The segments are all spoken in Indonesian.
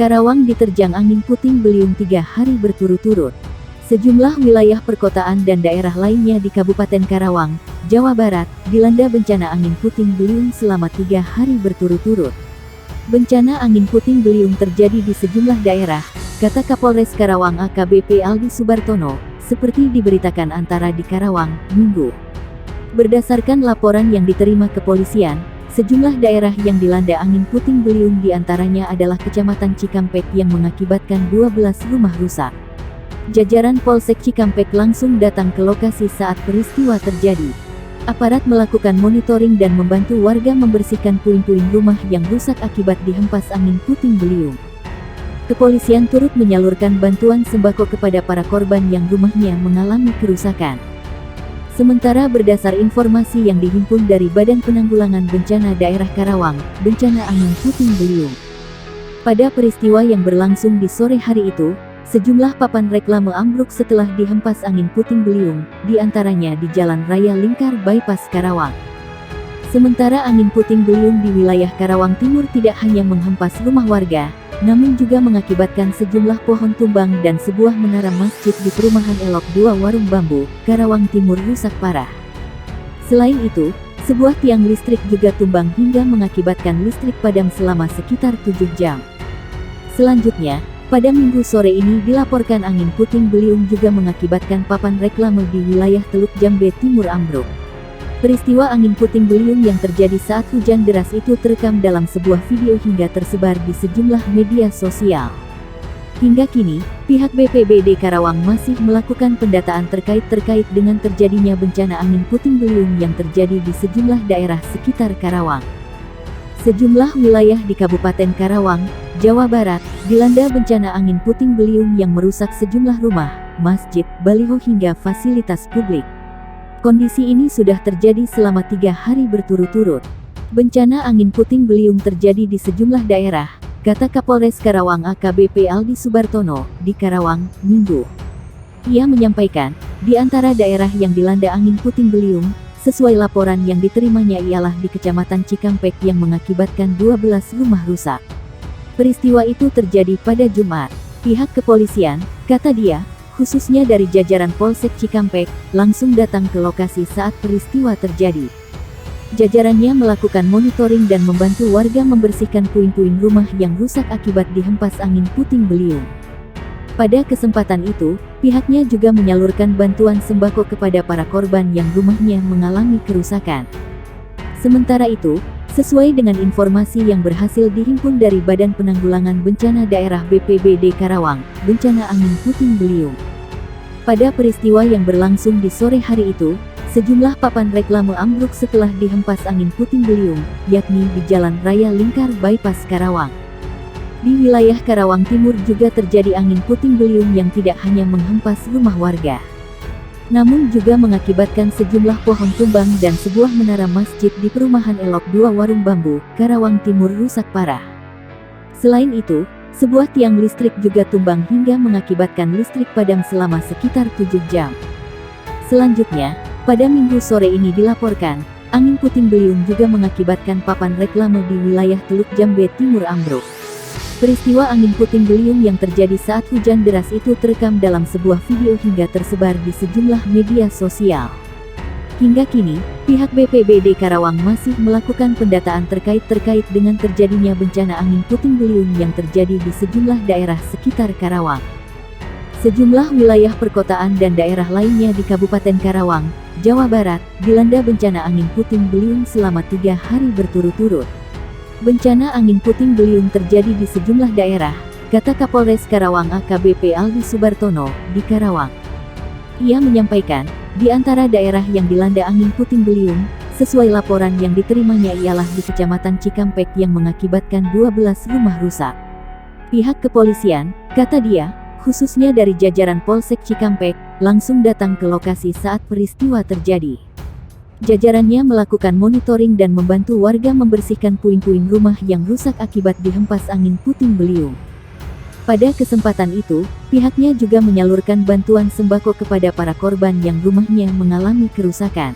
Karawang diterjang angin puting beliung 3 hari berturut-turut. Sejumlah wilayah perkotaan dan daerah lainnya di Kabupaten Karawang, Jawa Barat, dilanda bencana angin puting beliung selama 3 hari berturut-turut. Bencana angin puting beliung terjadi di sejumlah daerah, kata Kapolres Karawang AKBP Aldi Subartono, seperti diberitakan Antara di Karawang, Minggu. Berdasarkan laporan yang diterima kepolisian, sejumlah daerah yang dilanda angin puting beliung diantaranya adalah Kecamatan Cikampek yang mengakibatkan 12 rumah rusak. Jajaran Polsek Cikampek langsung datang ke lokasi saat peristiwa terjadi. Aparat melakukan monitoring dan membantu warga membersihkan puing-puing rumah yang rusak akibat dihempas angin puting beliung. Kepolisian turut menyalurkan bantuan sembako kepada para korban yang rumahnya mengalami kerusakan. Sementara berdasar informasi yang dihimpun dari Badan Penanggulangan Bencana Daerah Karawang, bencana angin puting beliung. Pada peristiwa yang berlangsung di sore hari itu, sejumlah papan reklame ambruk setelah dihempas angin puting beliung, diantaranya di Jalan Raya Lingkar Bypass Karawang. Sementara angin puting beliung di wilayah Karawang Timur tidak hanya menghempas rumah warga, namun juga mengakibatkan sejumlah pohon tumbang dan sebuah menara masjid di perumahan Elok 2 Warung Bambu, Karawang Timur rusak parah. Selain itu, sebuah tiang listrik juga tumbang hingga mengakibatkan listrik padam selama sekitar 7 jam. Selanjutnya, pada Minggu sore ini dilaporkan angin puting beliung juga mengakibatkan papan reklame di wilayah Teluk Jambe Timur ambruk. Peristiwa angin puting beliung yang terjadi saat hujan deras itu terekam dalam sebuah video hingga tersebar di sejumlah media sosial. Hingga kini, pihak BPBD Karawang masih melakukan pendataan terkait dengan terjadinya bencana angin puting beliung yang terjadi di sejumlah daerah sekitar Karawang. Sejumlah wilayah di Kabupaten Karawang, Jawa Barat, dilanda bencana angin puting beliung yang merusak sejumlah rumah, masjid, baliho hingga fasilitas publik. Kondisi ini sudah terjadi selama 3 hari berturut-turut. Bencana angin puting beliung terjadi di sejumlah daerah, kata Kapolres Karawang AKBP Aldi Subartono, di Karawang, Minggu. Ia menyampaikan, di antara daerah yang dilanda angin puting beliung, sesuai laporan yang diterimanya ialah di Kecamatan Cikampek yang mengakibatkan 12 rumah rusak. Peristiwa itu terjadi pada Jumat. Pihak kepolisian, kata dia, khususnya dari jajaran Polsek Cikampek, langsung datang ke lokasi saat peristiwa terjadi. Jajarannya melakukan monitoring dan membantu warga membersihkan puing-puing rumah yang rusak akibat dihempas angin puting beliung. Pada kesempatan itu, pihaknya juga menyalurkan bantuan sembako kepada para korban yang rumahnya mengalami kerusakan. Sementara itu, sesuai dengan informasi yang berhasil dihimpun dari Badan Penanggulangan Bencana Daerah BPBD Karawang, bencana angin puting beliung. Pada peristiwa yang berlangsung di sore hari itu, sejumlah papan reklame ambruk setelah dihempas angin puting beliung, yakni di Jalan Raya Lingkar Bypass Karawang. Di wilayah Karawang Timur juga terjadi angin puting beliung yang tidak hanya menghempas rumah warga, namun juga mengakibatkan sejumlah pohon tumbang dan sebuah menara masjid di perumahan Elok 2 Warung Bambu, Karawang Timur rusak parah. Selain itu, sebuah tiang listrik juga tumbang hingga mengakibatkan listrik padam selama sekitar 7 jam. Selanjutnya, pada Minggu sore ini dilaporkan, angin puting beliung juga mengakibatkan papan reklame di wilayah Teluk Jambe Timur ambruk. Peristiwa angin puting beliung yang terjadi saat hujan deras itu terekam dalam sebuah video hingga tersebar di sejumlah media sosial. Hingga kini, pihak BPBD Karawang masih melakukan pendataan terkait dengan terjadinya bencana angin puting beliung yang terjadi di sejumlah daerah sekitar Karawang. Sejumlah wilayah perkotaan dan daerah lainnya di Kabupaten Karawang, Jawa Barat, dilanda bencana angin puting beliung selama 3 hari berturut-turut. Bencana angin puting beliung terjadi di sejumlah daerah, kata Kapolres Karawang AKBP Aldi Subartono, di Karawang. Ia menyampaikan, di antara daerah yang dilanda angin puting beliung, sesuai laporan yang diterimanya ialah di Kecamatan Cikampek yang mengakibatkan 12 rumah rusak. Pihak kepolisian, kata dia, khususnya dari jajaran Polsek Cikampek, langsung datang ke lokasi saat peristiwa terjadi. Jajarannya melakukan monitoring dan membantu warga membersihkan puing-puing rumah yang rusak akibat dihempas angin puting beliung. Pada kesempatan itu, pihaknya juga menyalurkan bantuan sembako kepada para korban yang rumahnya mengalami kerusakan.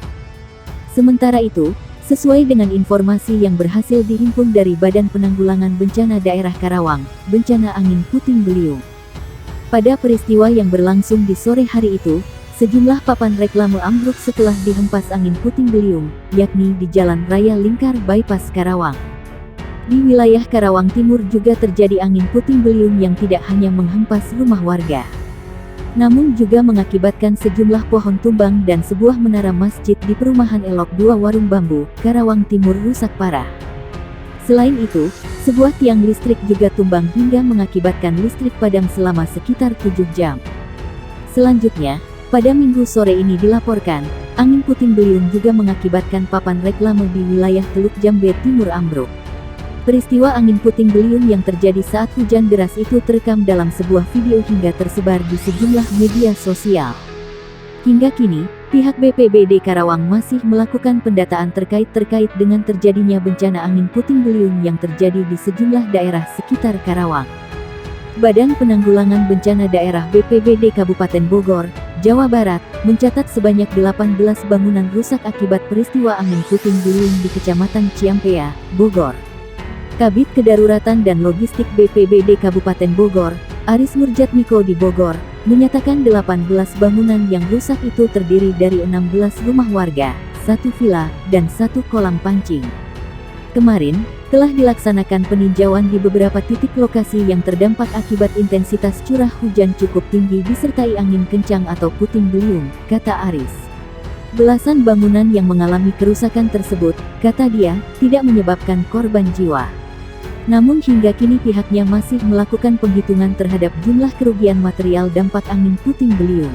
Sementara itu, Sesuai dengan informasi yang berhasil dihimpun dari Badan Penanggulangan Bencana Daerah Karawang, bencana angin puting beliung. Pada peristiwa yang berlangsung di sore hari itu, sejumlah papan reklame ambruk setelah dihempas angin puting beliung, yakni di Jalan Raya Lingkar Bypass Karawang. Di wilayah Karawang Timur juga terjadi angin puting beliung yang tidak hanya menghempas rumah warga, namun juga mengakibatkan sejumlah pohon tumbang dan sebuah menara masjid di perumahan Elok 2 Warung Bambu, Karawang Timur rusak parah. Selain itu, sebuah tiang listrik juga tumbang hingga mengakibatkan listrik padam selama sekitar 7 jam. Selanjutnya, pada Minggu sore ini dilaporkan, angin puting beliung juga mengakibatkan papan reklame di wilayah Teluk Jambe Timur ambruk. Peristiwa angin puting beliung yang terjadi saat hujan deras itu terekam dalam sebuah video hingga tersebar di sejumlah media sosial. Hingga kini, pihak BPBD Karawang masih melakukan pendataan terkait dengan terjadinya bencana angin puting beliung yang terjadi di sejumlah daerah sekitar Karawang. Badan Penanggulangan Bencana Daerah BPBD Kabupaten Bogor, Jawa Barat, mencatat sebanyak 18 bangunan rusak akibat peristiwa angin puting beliung di Kecamatan Ciampea, Bogor. Kabid Kedaruratan dan Logistik BPBD Kabupaten Bogor, Aris Nurjatmiko di Bogor, menyatakan 18 bangunan yang rusak itu terdiri dari 16 rumah warga, 1 villa, dan 1 kolam pancing. Kemarin, telah dilaksanakan peninjauan di beberapa titik lokasi yang terdampak akibat intensitas curah hujan cukup tinggi disertai angin kencang atau puting beliung, kata Aris. Belasan bangunan yang mengalami kerusakan tersebut, kata dia, tidak menyebabkan korban jiwa. Namun hingga kini pihaknya masih melakukan penghitungan terhadap jumlah kerugian material dampak angin puting beliung.